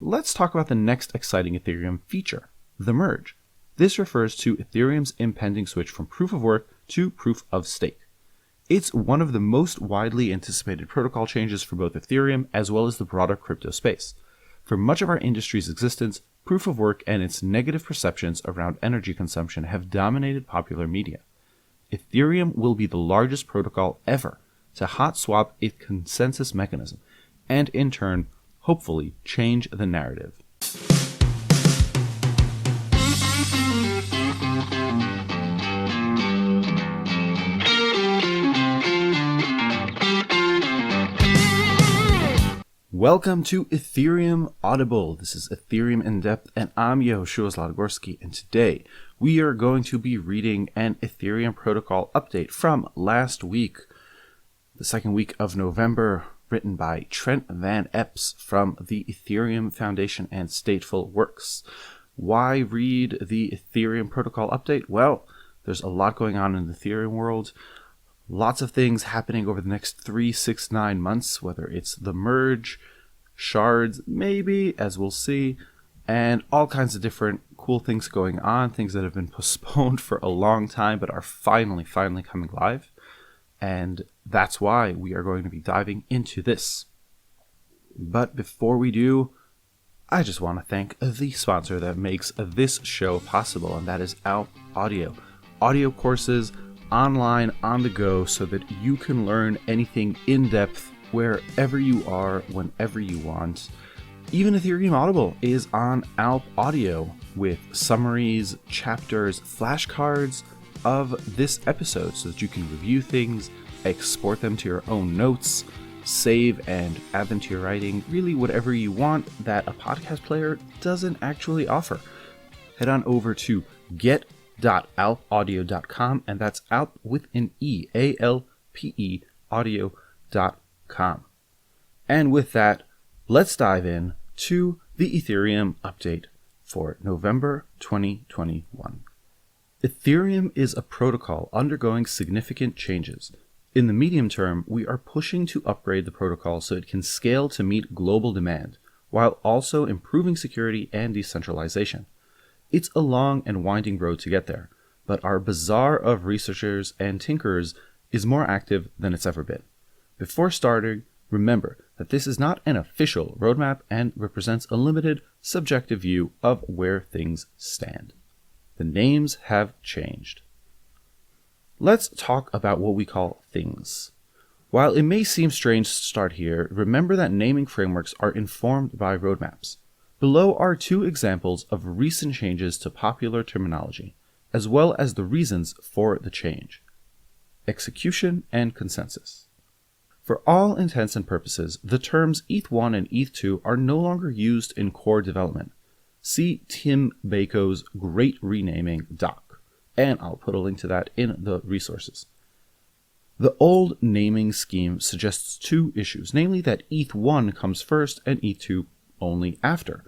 Let's talk about the next exciting Ethereum feature, the merge. This refers to Ethereum's impending switch from proof of work to proof of stake. It's one of the most widely anticipated protocol changes for both Ethereum as well as the broader crypto space. For much of our industry's existence, proof of work and its negative perceptions around energy consumption have dominated popular media. Ethereum will be the largest protocol ever to hot swap its consensus mechanism, and in turn, hopefully, change the narrative. Welcome to Ethereum Audible. This is Ethereum in Depth, and I'm Yehoshua Zlatogorsky, and today we are going to be reading an Ethereum protocol update from last week, the second week of November, written by Trent Van Epps from the Ethereum Foundation and Stateful Works. Why read the Ethereum protocol update? Well, there's a lot going on in the Ethereum world. Lots of things happening over the next 3, 6, 9 months, whether it's the merge, shards, maybe, as we'll see, and all kinds of different cool things going on, things that have been postponed for a long time but are finally coming live. And that's why we are going to be diving into this. But before we do, I just want to thank the sponsor that makes this show possible, and that is Alpe Audio. Audio courses online, on the go, so that you can learn anything in depth wherever you are, whenever you want. Even Ethereum Audible is on Alpe Audio with summaries, chapters, flashcards of this episode so that you can review things, export them to your own notes, save and add them to your writing, really whatever you want that a podcast player doesn't actually offer. Head on over to get.alpeaudio.com, and that's Alpe with an E, A-L-P-E, audio.com. And with that, let's dive in to the Ethereum update for November 2021. Ethereum is a protocol undergoing significant changes. In the medium term, we are pushing to upgrade the protocol so it can scale to meet global demand, while also improving security and decentralization. It's a long and winding road to get there, but our bazaar of researchers and tinkerers is more active than it's ever been. Before starting, remember that this is not an official roadmap and represents a limited, subjective view of where things stand. The names have changed. Let's talk about what we call things. While it may seem strange to start here, remember that naming frameworks are informed by roadmaps. Below are 2 examples of recent changes to popular terminology, as well as the reasons for the change. Execution and consensus. For all intents and purposes, the terms ETH1 and ETH2 are no longer used in core development. See Tim Baco's Great Renaming doc, and I'll put a link to that in the resources. The old naming scheme suggests 2 issues, namely that ETH1 comes first and ETH2 only after,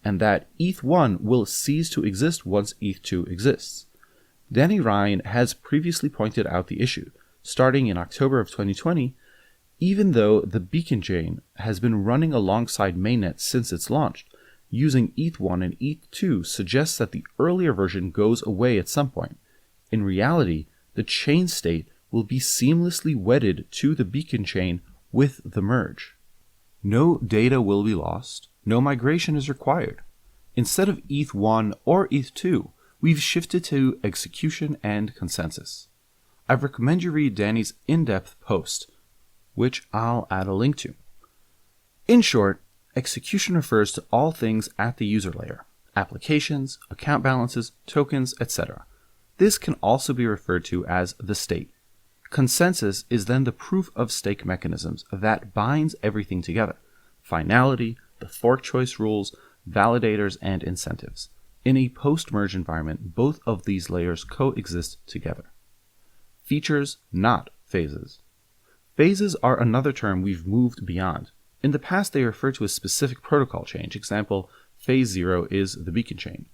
and that ETH1 will cease to exist once ETH2 exists. Danny Ryan has previously pointed out the issue. Starting in October of 2020, even though the beacon chain has been running alongside mainnet since it's launched, using ETH1 and ETH2 suggests that the earlier version goes away at some point. In reality, the chain state will be seamlessly wedded to the beacon chain with the merge. No data will be lost, no migration is required. Instead of ETH1 or ETH2, we've shifted to execution and consensus. I recommend you read Danny's in-depth post, which I'll add a link to. In short, execution refers to all things at the user layer: applications, account balances, tokens, etc. This can also be referred to as the state. Consensus is then the proof of stake mechanisms that binds everything together: finality, the fork choice rules, validators, and incentives. In a post-merge environment, both of these layers coexist together. Features, not phases. Phases are another term we've moved beyond. In the past, they refer to a specific protocol change. Example, phase 0 is the beacon chain.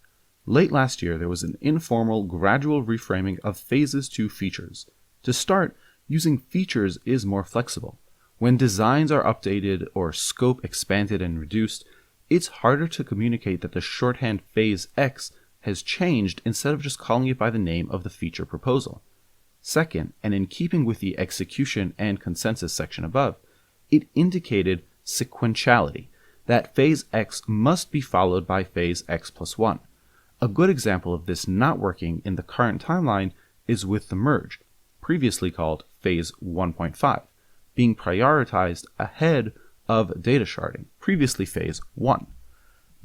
Late last year, there was an informal, gradual reframing of phases to features. To start, using features is more flexible. When designs are updated or scope expanded and reduced, it's harder to communicate that the shorthand phase X has changed instead of just calling it by the name of the feature proposal. Second, and in keeping with the execution and consensus section above, it indicated sequentiality, that phase X must be followed by phase X plus 1. A good example of this not working in the current timeline is with the merge, previously called phase 1.5, being prioritized ahead of data sharding, previously phase 1.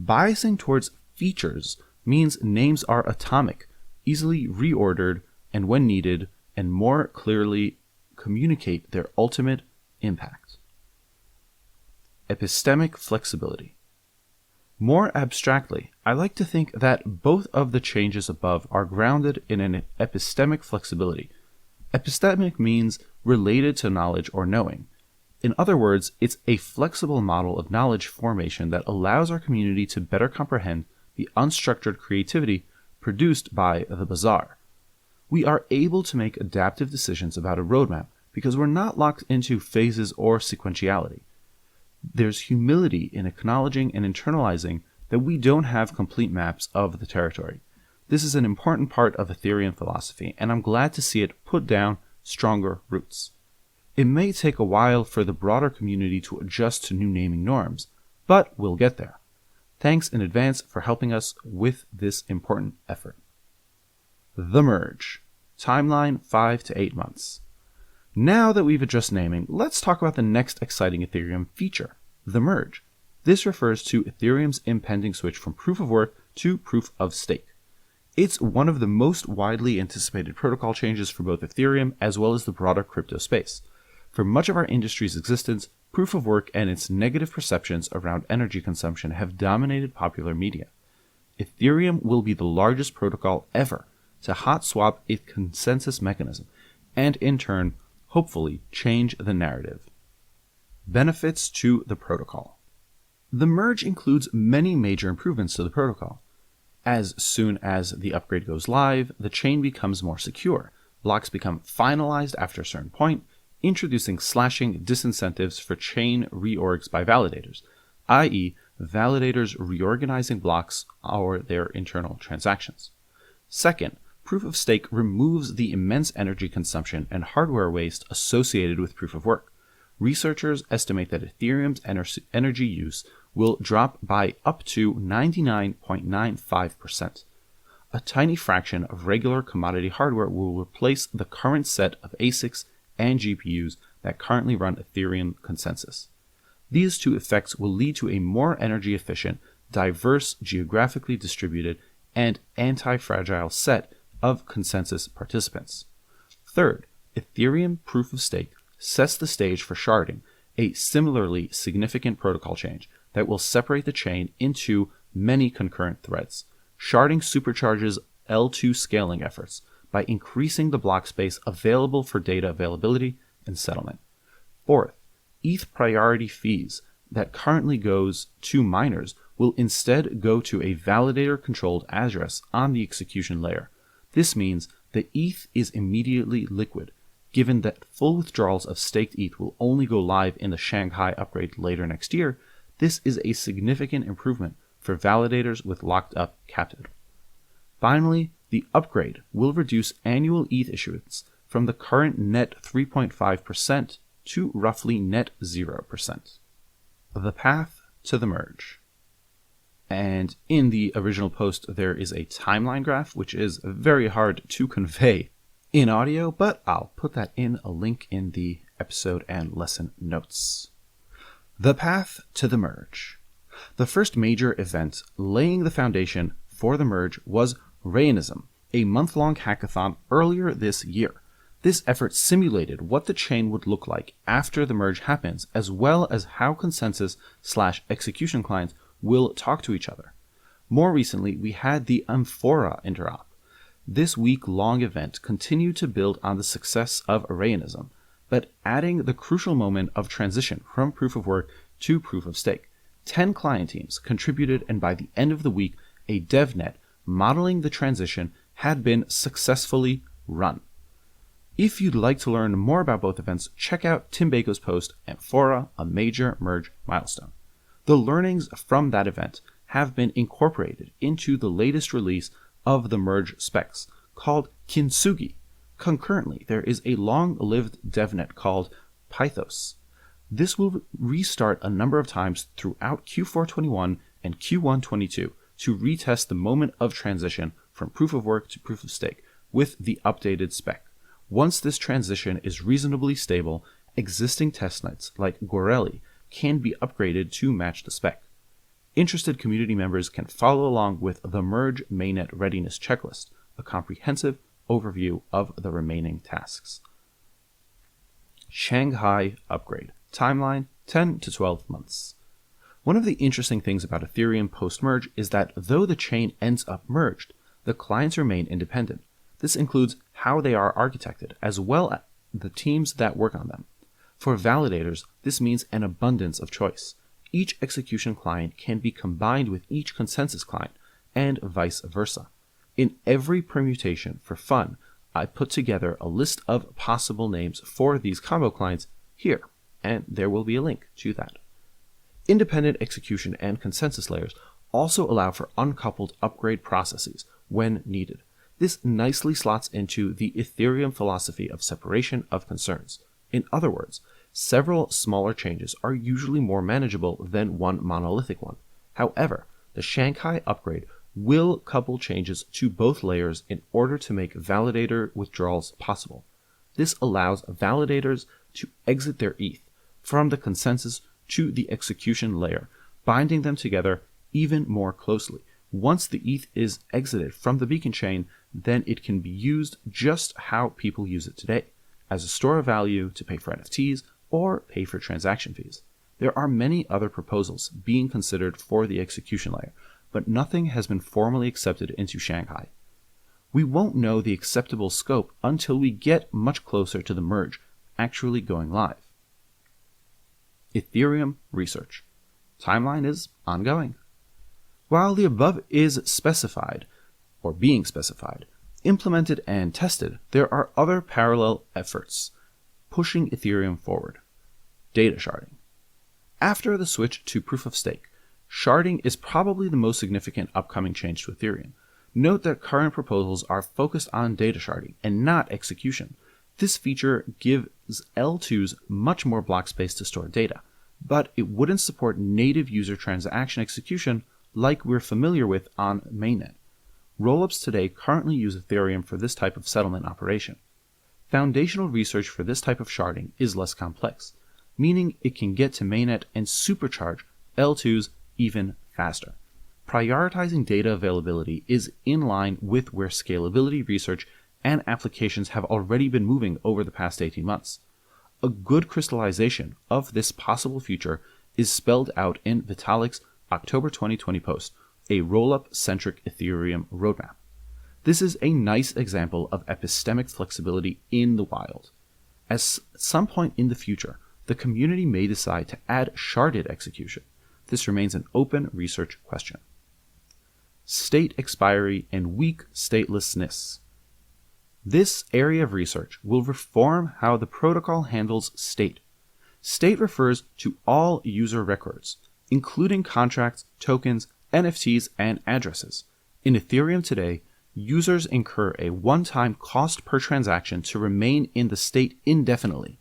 Biasing towards features means names are atomic, easily reordered, and when needed, and more clearly communicate their ultimate impact. Epistemic flexibility. More abstractly, I like to think that both of the changes above are grounded in an epistemic flexibility. Epistemic means related to knowledge or knowing. In other words, it's a flexible model of knowledge formation that allows our community to better comprehend the unstructured creativity produced by the bazaar. We are able to make adaptive decisions about a roadmap because we're not locked into phases or sequentiality. There's humility in acknowledging and internalizing that we don't have complete maps of the territory. This is an important part of Ethereum philosophy, and I'm glad to see it put down stronger roots. It may take a while for the broader community to adjust to new naming norms, but we'll get there. Thanks in advance for helping us with this important effort. The merge. Timeline 5 to 8 months. Now that we've addressed naming, let's talk about the next exciting Ethereum feature, the merge. This refers to Ethereum's impending switch from proof of work to proof of stake. It's one of the most widely anticipated protocol changes for both Ethereum as well as the broader crypto space. For much of our industry's existence, proof of work and its negative perceptions around energy consumption have dominated popular media. Ethereum will be the largest protocol ever to hot swap its consensus mechanism, and in turn, hopefully change the narrative. Benefits to the protocol. The merge includes many major improvements to the protocol. As soon as the upgrade goes live, the chain becomes more secure, blocks become finalized after a certain point, introducing slashing disincentives for chain reorgs by validators, i.e., validators reorganizing blocks or their internal transactions. Second, proof of stake removes the immense energy consumption and hardware waste associated with proof of work. Researchers estimate that Ethereum's energy use will drop by up to 99.95%. A tiny fraction of regular commodity hardware will replace the current set of ASICs and GPUs that currently run Ethereum consensus. These two effects will lead to a more energy efficient, diverse, geographically distributed, and anti-fragile set of consensus participants. Third, Ethereum proof of stake sets the stage for sharding, a similarly significant protocol change that will separate the chain into many concurrent threads. Sharding supercharges L2 scaling efforts by increasing the block space available for data availability and settlement. Fourth, ETH priority fees that currently goes to miners will instead go to a validator-controlled address on the execution layer. This means that ETH is immediately liquid, given that full withdrawals of staked ETH will only go live in the Shanghai upgrade later next year. This is a significant improvement for validators with locked-up capital. Finally, the upgrade will reduce annual ETH issuance from the current net 3.5% to roughly net 0%. The path to the merge. And in the original post, there is a timeline graph, which is very hard to convey in audio, but I'll put that in a link in the episode and lesson notes. The path to the merge. The first major event laying the foundation for the merge was Rayonism, a month-long hackathon earlier this year. This effort simulated what the chain would look like after the merge happens, as well as how consensus/execution clients will talk to each other. More recently, we had the Amphora interop. This week-long event continued to build on the success of Rayonism, but adding the crucial moment of transition from proof of work to proof of stake. 10 client teams contributed, and by the end of the week, a DevNet modeling the transition had been successfully run. If you'd like to learn more about both events, check out Tim Baco's post, Amphora, a major merge milestone. The learnings from that event have been incorporated into the latest release of the merge specs called Kintsugi. Concurrently, there is a long-lived devnet called Pythos. This will restart a number of times throughout Q4 21 and Q1 22 to retest the moment of transition from proof of work to proof of stake with the updated spec. Once this transition is reasonably stable, existing testnets like Goreli can be upgraded to match the spec. Interested community members can follow along with the Merge mainnet readiness checklist, a comprehensive overview of the remaining tasks. Shanghai upgrade. Timeline 10 to 12 months. One of the interesting things about Ethereum post-merge is that though the chain ends up merged, the clients remain independent. This includes how they are architected, as well as the teams that work on them. For validators, this means an abundance of choice. Each execution client can be combined with each consensus client, and vice versa. In every permutation for fun, I put together a list of possible names for these combo clients here, and there will be a link to that. Independent execution and consensus layers also allow for uncoupled upgrade processes when needed. This nicely slots into the Ethereum philosophy of separation of concerns. In other words, several smaller changes are usually more manageable than one monolithic one. However, the Shanghai upgrade will couple changes to both layers in order to make validator withdrawals possible. This allows validators to exit their ETH from the consensus to the execution layer, binding them together even more closely. Once the ETH is exited from the beacon chain, then it can be used just how people use it today, as a store of value to pay for NFTs or pay for transaction fees. There are many other proposals being considered for the execution layer, but nothing has been formally accepted into Shanghai. We won't know the acceptable scope until we get much closer to the merge actually going live. Ethereum research. Timeline is ongoing. While the above is specified, or being specified, implemented and tested, there are other parallel efforts pushing Ethereum forward. Data sharding. After the switch to proof of stake, sharding is probably the most significant upcoming change to Ethereum. Note that current proposals are focused on data sharding and not execution. This feature gives L2s much more block space to store data, but it wouldn't support native user transaction execution like we're familiar with on mainnet. Rollups today currently use Ethereum for this type of settlement operation. Foundational research for this type of sharding is less complex, meaning it can get to mainnet and supercharge L2s even faster. Prioritizing data availability is in line with where scalability research and applications have already been moving over the past 18 months. A good crystallization of this possible future is spelled out in Vitalik's October 2020 post, a rollup-centric Ethereum roadmap. This is a nice example of epistemic flexibility in the wild. At some point in the future, the community may decide to add sharded execution. This remains an open research question. State expiry and weak statelessness. This area of research will reform how the protocol handles state. State refers to all user records, including contracts, tokens, NFTs, and addresses. In Ethereum today, users incur a one-time cost per transaction to remain in the state indefinitely.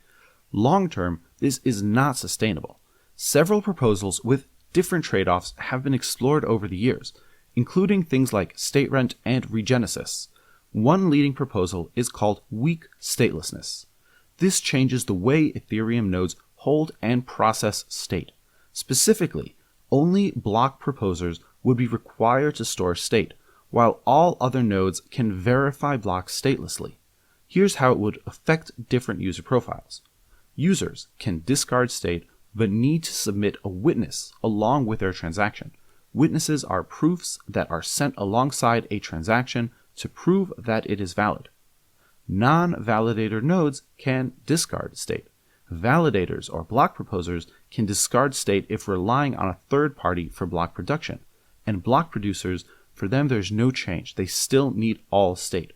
Long-term, this is not sustainable. Several proposals with different trade-offs have been explored over the years, including things like state rent and regenesis. One leading proposal is called weak statelessness. This changes the way Ethereum nodes hold and process state. Specifically, only block proposers would be required to store state, while all other nodes can verify blocks statelessly. Here's how it would affect different user profiles. Users can discard state but need to submit a witness along with their transaction. Witnesses are proofs that are sent alongside a transaction to prove that it is valid. Non-validator nodes can discard state. Validators or block proposers can discard state if relying on a third party for block production, and block producers, for them there's no change. They still need all state.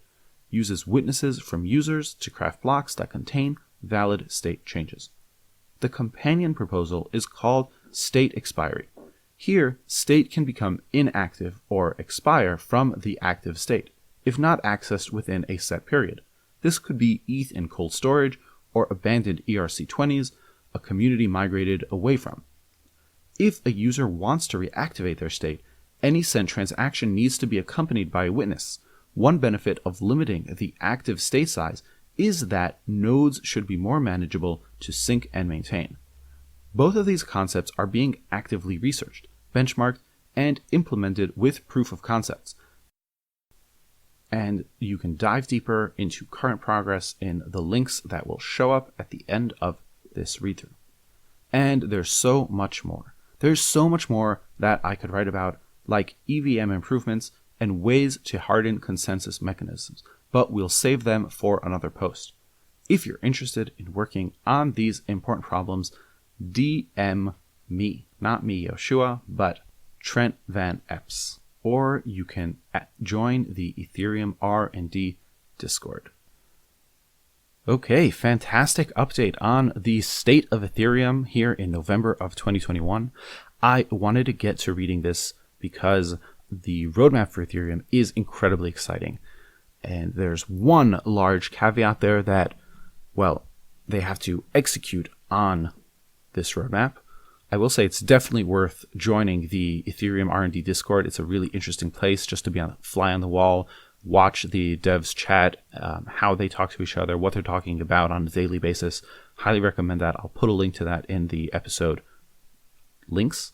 Uses witnesses from users to craft blocks that contain valid state changes. The companion proposal is called state expiry. Here, state can become inactive or expire from the active state, if not accessed within a set period. This could be ETH in cold storage or abandoned ERC20s a community migrated away from. If a user wants to reactivate their state, any sent transaction needs to be accompanied by a witness. One benefit of limiting the active state size is that nodes should be more manageable to sync and maintain. Both of these concepts are being actively researched, benchmarked, and implemented with proof of concepts. And you can dive deeper into current progress in the links that will show up at the end of this read-through. And there's so much more. There's so much more that I could write about, like EVM improvements and ways to harden consensus mechanisms, but we'll save them for another post. If you're interested in working on these important problems, DM me, not me, Yoshua, but Trent Van Epps, or you can join the Ethereum R&D Discord. Okay, fantastic update on the state of Ethereum here in November of 2021. I wanted to get to reading this because the roadmap for Ethereum is incredibly exciting. And there's one large caveat there that, well, they have to execute on this roadmap. I will say it's definitely worth joining the Ethereum R&D Discord. It's a really interesting place just to be on fly on the wall, watch the devs chat, how they talk to each other, what they're talking about on a daily basis. Highly recommend that. I'll put a link to that in the episode links.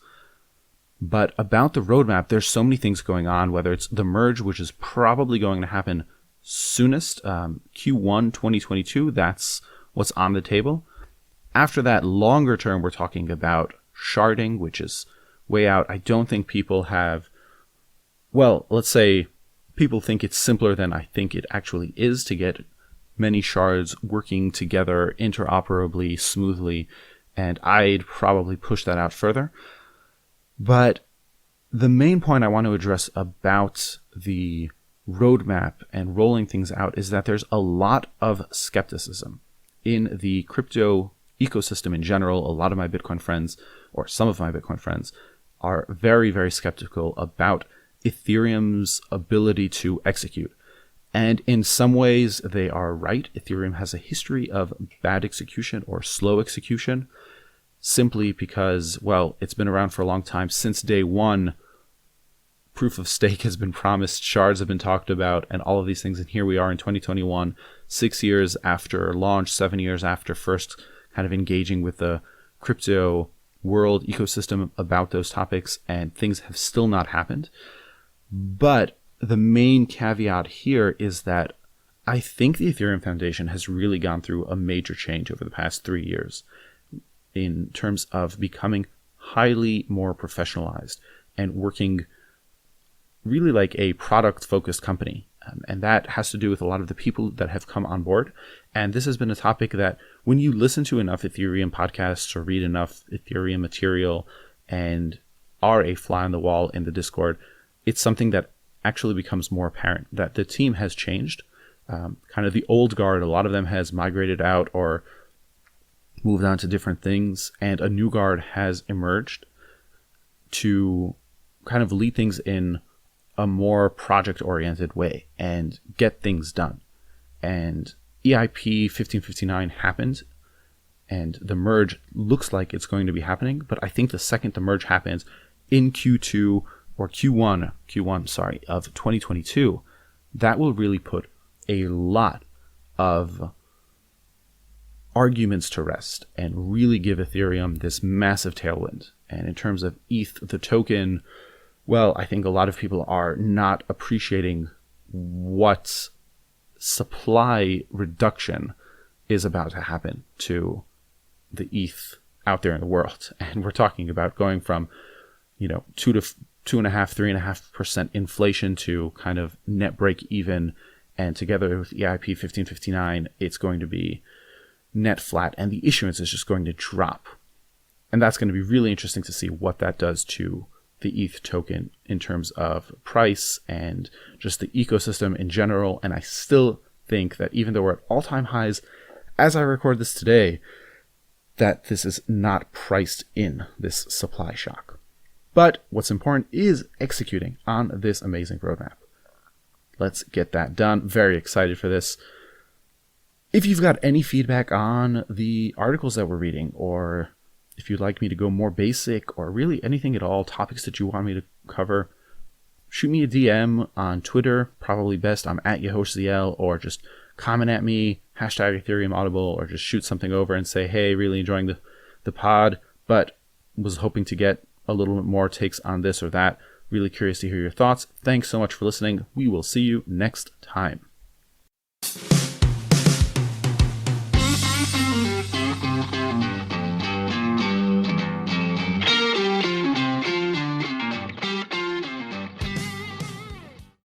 But about the roadmap, there's so many things going on, whether it's the merge, which is probably going to happen soonest, Q1 2022, that's what's on the table. After that, longer term, we're talking about sharding, which is way out. I don't think people have, well, let's say people think it's simpler than I think it actually is to get many shards working together interoperably, smoothly, and I'd probably push that out further. But the main point I want to address about the roadmap and rolling things out is that there's a lot of skepticism in the crypto ecosystem in general. A lot of my Bitcoin friends, or some of my Bitcoin friends, are very, very skeptical about Ethereum's ability to execute. And in some ways, they are right. Ethereum has a history of bad execution or slow execution, simply because, well, it's been around for a long time. Since day one, proof of stake has been promised, shards have been talked about, and all of these things. And here we are in 2021, 6 years after launch, 7 years after first kind of engaging with the crypto world ecosystem about those topics, and things have still not happened. But the main caveat here is that I think the Ethereum Foundation has really gone through a major change over the past 3 years in terms of becoming highly more professionalized and working really like a product-focused company. And that has to do with a lot of the people that have come on board. And this has been a topic that when you listen to enough Ethereum podcasts or read enough Ethereum material and are a fly on the wall in the Discord, it's something that actually becomes more apparent that the team has changed. Kind of the old guard, a lot of them has migrated out or moved on to different things, and a new guard has emerged to kind of lead things in a more project-oriented way and get things done. And EIP 1559 happened, and the merge looks like it's going to be happening, but I think the second the merge happens in Q2 or Q1 of 2022, that will really put a lot of arguments to rest and really give Ethereum this massive tailwind. And in terms of ETH, the token, well, I think a lot of people are not appreciating what supply reduction is about to happen to the ETH out there in the world. And we're talking about going from, 2 to 2.5%, 3.5% inflation to kind of net break even. And together with EIP 1559, it's going to be net flat, and the issuance is just going to drop. And that's going to be really interesting to see what that does to the ETH token in terms of price and just the ecosystem in general. And I still think that even though we're at all-time highs, as I record this today, that this is not priced in, this supply shock. But what's important is executing on this amazing roadmap. Let's get that done. Very excited for this. If you've got any feedback on the articles that we're reading, or if you'd like me to go more basic, or really anything at all, topics that you want me to cover, shoot me a DM on Twitter, probably best. I'm at YahoshiZL, or just comment at me, hashtag Ethereum Audible, or just shoot something over and say, hey, really enjoying the pod, but was hoping to get a little bit more takes on this or that. Really curious to hear your thoughts. Thanks so much for listening. We will see you next time.